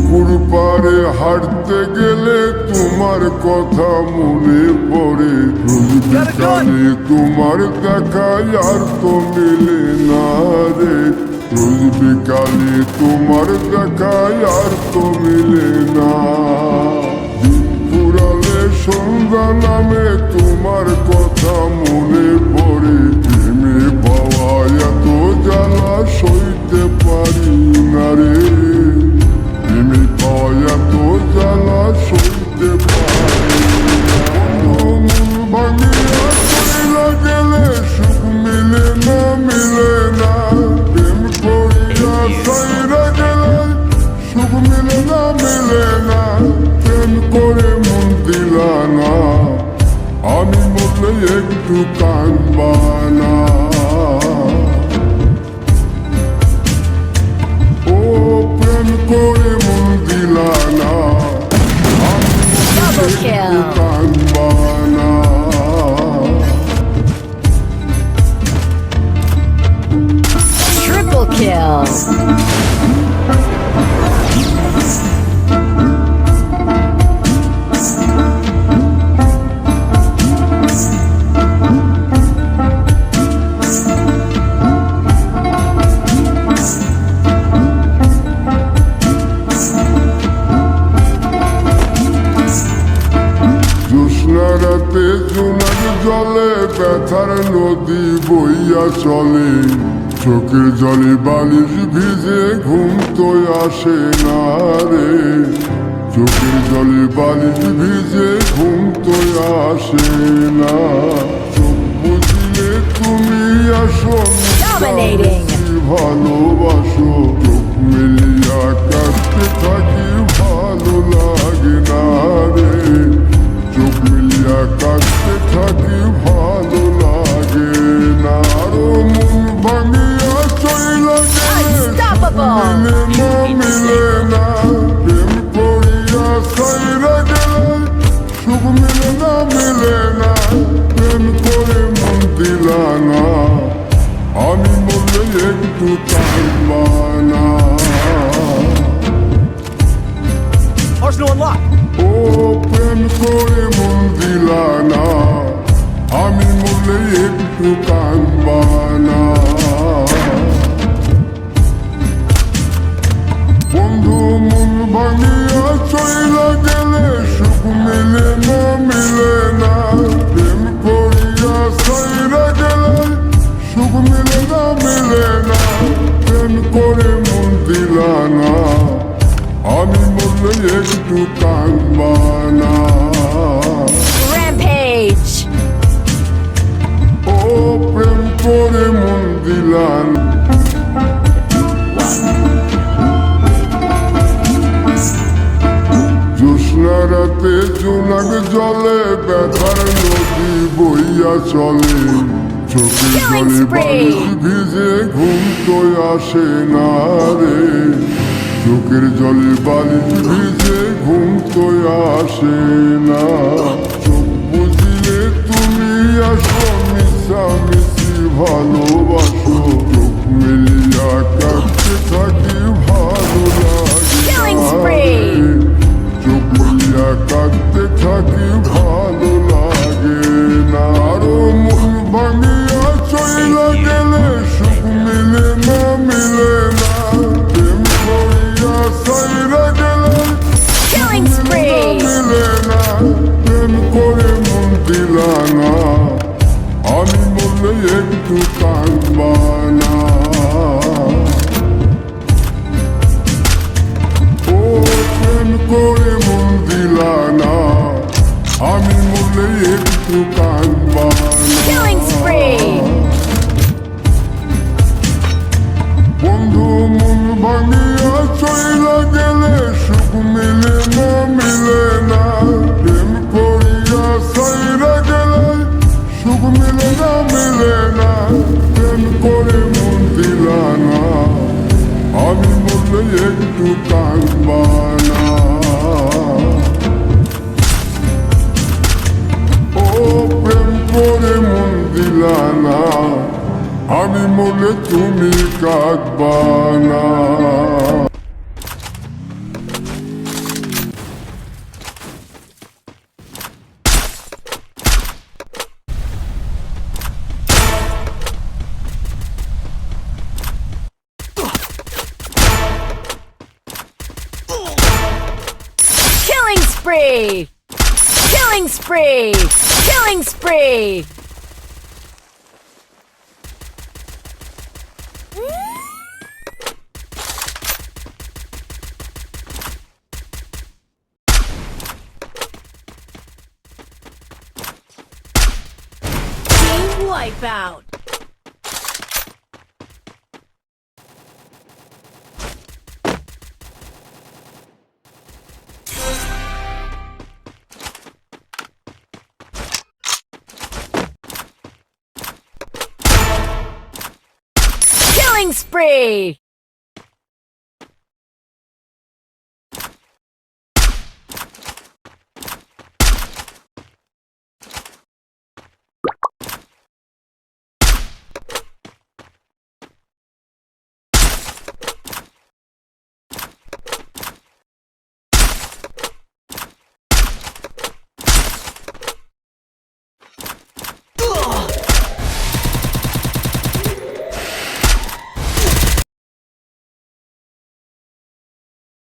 পুকুর পাড়ে হাঁটতে গেলে তোমার কথা মনে পড়ে। রোজ বিকালে তোমার দেখায় আর তো মিলে না রে। রোজ বিকালে তোমার দেখায় আর তো মিলে না। দিন ফুরালে সন্ধ্যা নামে তোমার কথা মনে পড়ে। প্রেমে পাওয়া এত জ্বালা সইতে পারি না রে। প্রেমে পাওয়া এত জ্বালা সইতে পারি না। মন ভাঙিয়া চইলা গেলে সুখ মিলে না, মিলে না। প্রেম করিয়া সাইরা গেলে সুখ মিলে না, মিলে না। প্রেম করে মন দিলা না, আমি মরলে একটু কাঁদবা না। ও প্রেম করে মন দিলা না, আমি মরলে একটু কাঁদবা না। Triple kill. জ্যোৎস্না রাতে জোনাক জলে ব্যথার নদী বইয়া চলে। চোখের জলে বালিশ ভিজে ঘুম তো আসে না রে। চোখের জলে বালিশ ভিজে ঘুম তো আসে না। চোখ বুঝলে তুমি আসো, Dominating. ভালোবাসো। চোখ মিলিয়া কাঁদতে থাকি, ভালো লাগে না রে। চোখ মিলিয়া কাঁদতে থাকি, ভালো লাগে না। আরো মন ভাঙিয়া চইলা গেলে Unstoppable. মিলে না, মিলে না। প্রেম করিয়া সাইরা গেলে সুখ মিলে না, মিলে না। প্রেম করে মন দিলা না, আমি মরলে একটু কাঁদবা না। Arsenal unlocked. ও প্রেম করে মন দিলা না, আমি মরলে একটু কাঁদবা না। বন্ধু মন ভাঙিয়া চইলা গেলে সুখ মিলে না, মিলে না। প্রেম করিয়া সাইরা গেলে সুখ মিলে না, মিলে না। প্রেম করে মন দিলা না, আমি মরলে একটু কাঁদবা না। Rampage. ও প্রেম করে মন দিলা না। জ্যোৎস্না রাতে জোনাক জলে ব্যথার নদী বইয়া চলে। চোখের জলে বালিশ ভিজে ঘুম তো আসে না রে। চোখের জলে বালিশ ভিজে ঘুম তো আসে না। চোখ বুঝলে তুমি আসো, মিশামিশি ভালোবাসো। চোখ মিলিয়া কাঁদতে থাকি, ভালো লাগে Killing না spree. রে। চোখ মিলিয়া কাঁদতে থাকি, ভালো লাগে না। আরো মন ভাঙিয়া চইলা গেলে সুখ মিলে না, মিলে না। প্রেম করিয়া সাইরা গেলে Killing spree. মিলে না। প্রেম করে মন দিলা না, আমি মরলে একটু কাঁদবা না। ও প্রেম করে মন দিলা না, আমি মরলে একটু কাঁদবা না। Killing spree. বন্ধু মন ভাঙিয়া চইলা গেলে সুখ মিলে না, মিলে না। প্রেম করিয়া সাইরা গেলে সুখ মিলে না, মিলে না। প্রেম করে মন দিলা না, আমি মরলে একটু কাঁদবা না। ও প্রেম করে মন দিলা না, আমি মরলে তুমি কাঁদবা না। Killing spree! Killing spree! Killing spree! Team wipeout! Killing spree!